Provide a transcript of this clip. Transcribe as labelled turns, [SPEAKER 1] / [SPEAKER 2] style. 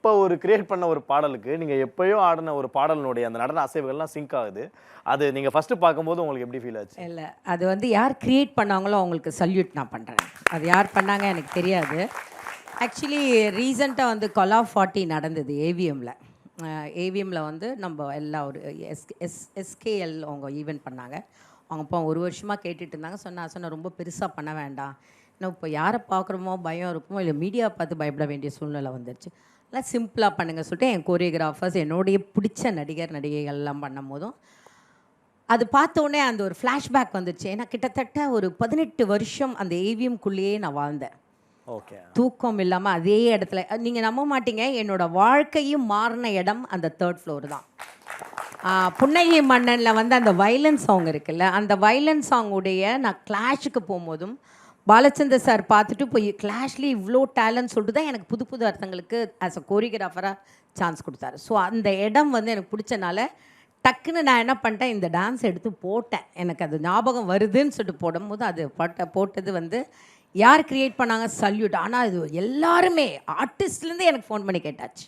[SPEAKER 1] இப்போ ஒரு கிரியேட் பண்ண ஒரு பாடலுக்கு நீங்க எப்பயோ ஆடின ஒரு பாடலினுடைய அந்த நடன அசைவுகள்லாம் சிங்க் ஆகுது. அது நீங்க ஃபர்ஸ்ட் பார்க்கும்போது உங்களுக்கு எப்படி ஃபீல் ஆச்சு?
[SPEAKER 2] இல்ல. அது வந்து யார் கிரியேட் பண்ணாங்களோ அவங்களுக்கு சல்யூட் நான் பண்றேன். அது யார் பண்ணாங்க எனக்கு தெரியாது. ஆக்சுவலி ரீசென்ட்டா வந்து கொலா 40 நடந்தது ஏவிஎம்ல. ஏவிஎம்ல வந்து நம்ம எல்லா ஒரு எஸ்கேஎல் அவங்க ஈவென்ட் பண்ணாங்க. அவங்க இப்போ ஒரு வருஷமா கேட்டுட்டு இருந்தாங்க. சொன்னேன் ரொம்ப பெருசா பண்ண வேண்டாம். ஏன்னா இப்போ யாரை பார்க்குறோமோ பயம் இருக்குமோ, இல்லை மீடியா பார்த்து பயப்பட வேண்டிய சூழ்நிலை வந்துருச்சு. எல்லாம் சிம்பிளாக பண்ணுங்க சொல்லிட்டு என் கோரியோகிராஃபர்ஸ் என்னுடைய பிடிச்ச நடிகர் நடிகைகள்லாம் பண்ணும்போதும் அது பார்த்தோன்னே அந்த ஒரு ஃப்ளாஷ்பேக் வந்துச்சு. ஏன்னா கிட்டத்தட்ட ஒரு 18 வருஷம் அந்த ஏவிஎம்குள்ளேயே நான் வாழ்ந்தேன்.
[SPEAKER 1] ஓகே.
[SPEAKER 2] தூக்கம் இல்லாம அதே இடத்துல நீங்க நம்ப மாட்டீங்க, என்னோட வாழ்க்கையும் மாறின இடம் அந்த 3rd ஃப்ளோர் தான். புன்னகை மன்னன்ல வந்து அந்த வயலன் சாங் இருக்குல்ல, அந்த வயலன் சாங் உடைய நான் கிளாஷுக்கு போகும்போதும், பாலச்சந்தர் சார் பார்த்துட்டு போய் கிளாஷ்லேயே இவ்வளோ டேலண்ட் சொல்லிட்டு தான் எனக்கு புது புது அர்த்தங்களுக்கு ஆஸ் அ கோரியோகிராஃபராக சான்ஸ் கொடுத்தாரு. ஸோ அந்த இடம் வந்து எனக்கு பிடிச்சனால டக்குன்னு நான் என்ன பண்ணிட்டேன், இந்த டான்ஸ் எடுத்து போட்டேன். எனக்கு அது ஞாபகம் வருதுன்னு சொல்லிட்டு போடும்போது அது போட்டது வந்து யார் கிரியேட் பண்ணாங்க சல்யூட். ஆனால் இது எல்லாருமே ஆர்டிஸ்ட்லேருந்து எனக்கு ஃபோன் பண்ணி கேட்டாச்சு.